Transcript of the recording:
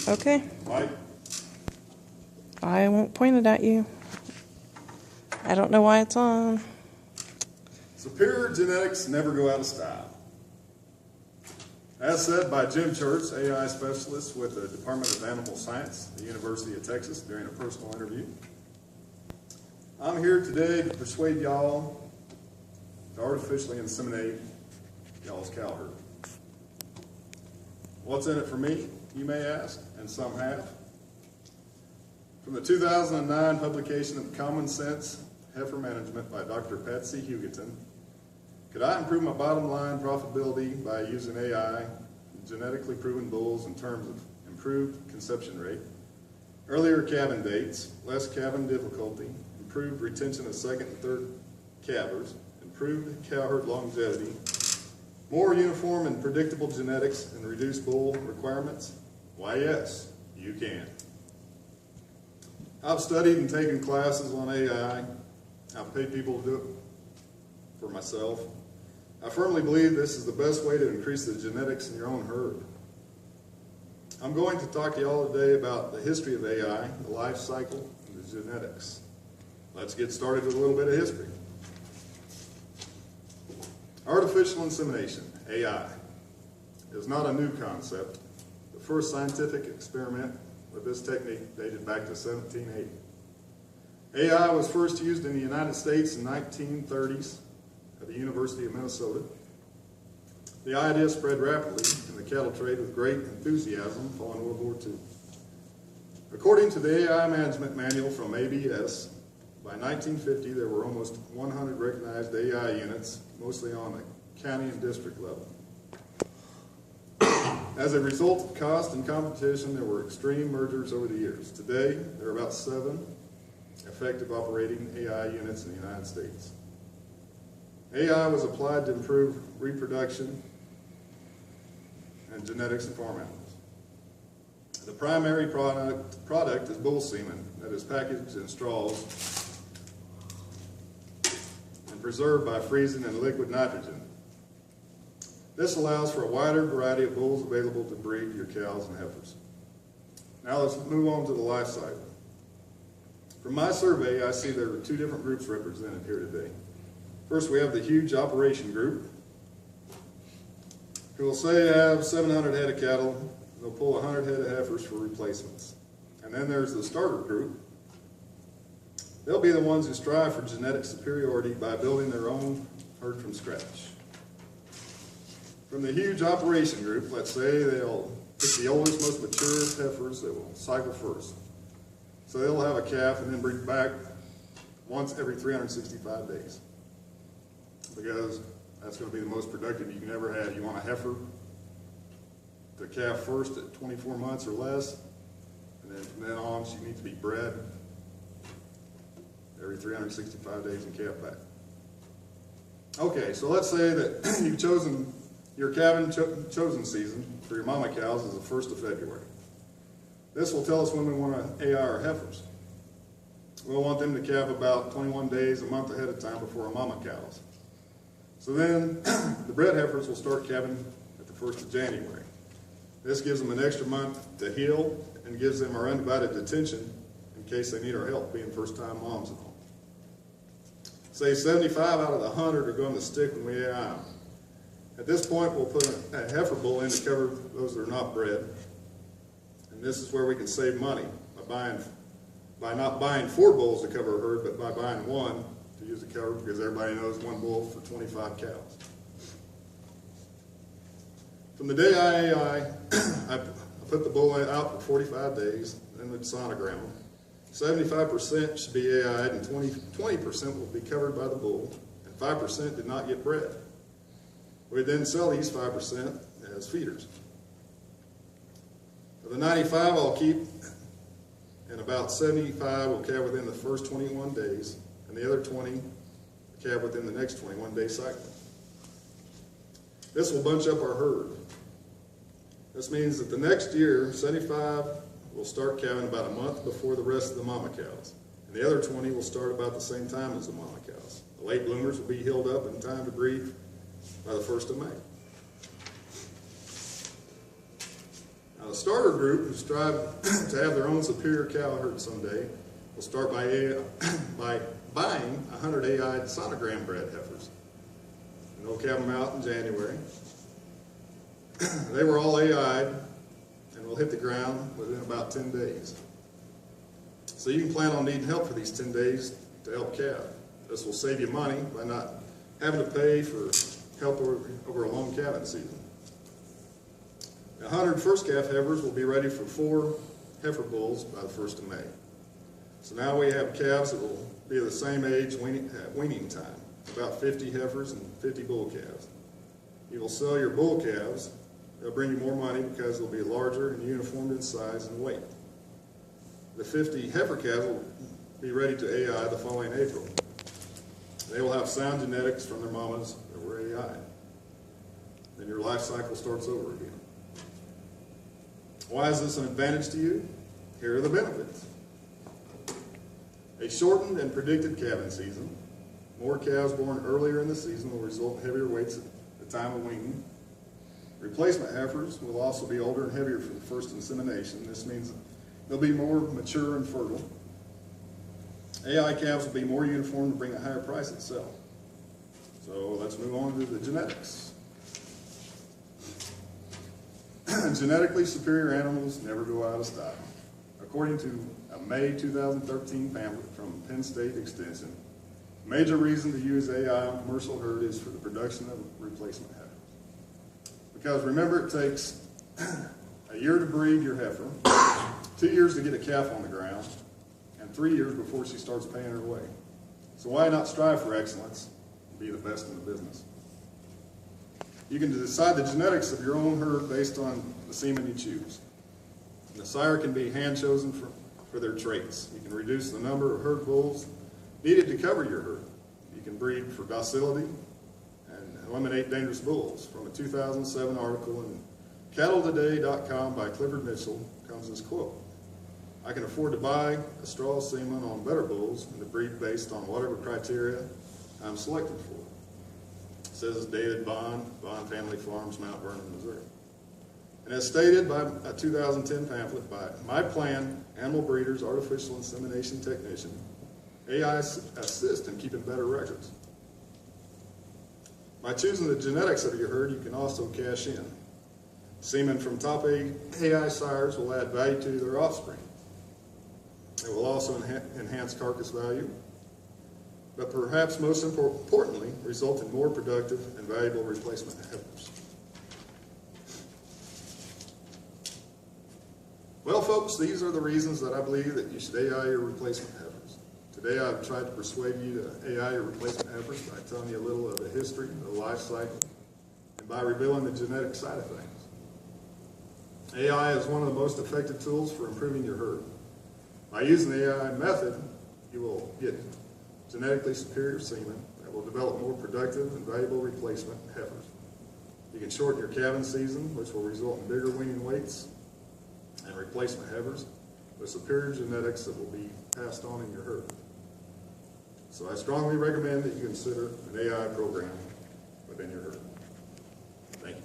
Okay. Mike? I won't point it at you. I don't know why it's on. Superior genetics never go out of style. As said by Jim Church, AI specialist with the Department of Animal Science at the University of Texas, during a personal interview. I'm here today to persuade y'all to artificially inseminate y'all's cow herd. What's in it for me, you may ask, and some have. From the 2009 publication of Common Sense Heifer Management by Dr. Patsy Hugoton, could I improve my bottom line profitability by using AI, genetically proven bulls in terms of improved conception rate, earlier calving dates, less calving difficulty, improved retention of second and third calvers, improved cow herd longevity, more uniform and predictable genetics, and reduced bull requirements? Why, yes, you can. I've studied and taken classes on AI. I've paid people to do it for myself. I firmly believe this is the best way to increase the genetics in your own herd. I'm going to talk to y'all today about the history of AI, the life cycle, and the genetics. Let's get started with a little bit of history. Artificial insemination, AI, is not a new concept. The first scientific experiment with this technique dated back to 1780. AI was first used in the United States in the 1930s at the University of Minnesota. The idea spread rapidly in the cattle trade with great enthusiasm following World War II. According to the AI Management Manual from ABS, by 1950 there were almost 100 recognized AI units, mostly on the county and district level. As a result of cost and competition, there were extreme mergers over the years. Today, there are about 7 effective operating AI units in the United States. AI was applied to improve reproduction and genetics in farm animals. The primary product is bull semen that is packaged in straws and preserved by freezing in liquid nitrogen. This allows for a wider variety of bulls available to breed your cows and heifers. Now let's move on to the life cycle. From my survey, I see there are 2 different groups represented here today. First, we have the huge operation group, who will say have 700 head of cattle. They'll pull 100 head of heifers for replacements. And then there's the starter group. They'll be the ones who strive for genetic superiority by building their own herd from scratch. From the huge operation group, let's say they'll pick the oldest, most mature heifers that will cycle first. So they'll have a calf and then bring back once every 365 days. Because that's going to be the most productive you can ever have. You want a heifer to calf first at 24 months or less, and then from then on she needs to be bred every 365 days and calf back. Okay, so let's say that you've chosen your calving chosen season for your mama cows is the 1st of February. This will tell us when we want to AI our heifers. We'll want them to calve about 21 days, a month ahead of time before our mama cows. So then the bred heifers will start calving at the 1st of January. This gives them an extra month to heal and gives them our undivided attention in case they need our help, being first-time moms and all. Say 75 out of the 100 are going to stick when we AI them. At this point, we'll put a heifer bull in to cover those that are not bred. And this is where we can save money by not buying 4 bulls to cover a herd, but by buying 1 to use a cover, because everybody knows 1 bull for 25 cows. From the day I put the bull out for 45 days, then we'd sonogram them. 75% should be AI'd, and 20% will be covered by the bull, and 5% did not get bred. We then sell these 5% as feeders. Of the 95 I'll keep, and about 75 will calve within the first 21 days, and the other 20 calve within the next 21-day cycle. This will bunch up our herd. This means that the next year, 75 will start calving about a month before the rest of the mama cows, and the other 20 will start about the same time as the mama cows. The late bloomers will be healed up in time to breed by the 1st of May. Now A starter group who strive to have their own superior cow herd someday will start by buying 100 AI sonogram bred heifers. And they'll calve them out in January. They were all AI'd and will hit the ground within about 10 days. So you can plan on needing help for these 10 days to help calve. This will save you money by not having to pay for help over a long calving season. The 100 first calf heifers will be ready for 4 heifer bulls by the 1st of May. So now we have calves that will be of the same age at weaning time, about 50 heifers and 50 bull calves. You will sell your bull calves. They'll bring you more money because they'll be larger and uniformed in size and weight. The 50 heifer calves will be ready to AI the following April. They will have sound genetics from their mamas that were AI. Then your life cycle starts over again. Why is this an advantage to you? Here are the benefits. A shortened and predicted calving season. More calves born earlier in the season will result in heavier weights at the time of weaning. Replacement heifers will also be older and heavier for the first insemination. This means they'll be more mature and fertile. AI calves will be more uniform to bring a higher price at sale. So let's move on to the genetics. Genetically superior animals never go out of style. According to a May 2013 pamphlet from Penn State Extension, the major reason to use AI on commercial herd is for the production of replacement heifers. Because remember, it takes a year to breed your heifer, 2 years to get a calf on the ground, and 3 years before she starts paying her way. So why not strive for excellence and be the best in the business? You can decide the genetics of your own herd based on the semen you choose. The sire can be hand-chosen for their traits. You can reduce the number of herd bulls needed to cover your herd. You can breed for docility and eliminate dangerous bulls. From a 2007 article in CattleToday.com by Clifford Mitchell comes this quote: "I can afford to buy a straw semen on better bulls and to breed based on whatever criteria I'm selected for." Says David Bond, Bond Family Farms, Mount Vernon, Missouri. And as stated by a 2010 pamphlet by My Plan, Animal Breeders, Artificial Insemination Technician, AI assist in keeping better records. By choosing the genetics of your herd, you can also cash in. Semen from top AI sires will add value to their offspring. It will also enhance carcass value, but perhaps most importantly, result in more productive and valuable replacement heifers. Well, folks, these are the reasons that I believe that you should AI your replacement heifers. Today I've tried to persuade you to AI your replacement heifers by telling you a little of the history, the life cycle, and by revealing the genetic side of things. AI is one of the most effective tools for improving your herd. By using the AI method, you will get genetically superior semen that will develop more productive and valuable replacement heifers. You can shorten your calving season, which will result in bigger weaning weights and replacement heifers with superior genetics that will be passed on in your herd. So I strongly recommend that you consider an AI program within your herd. Thank you.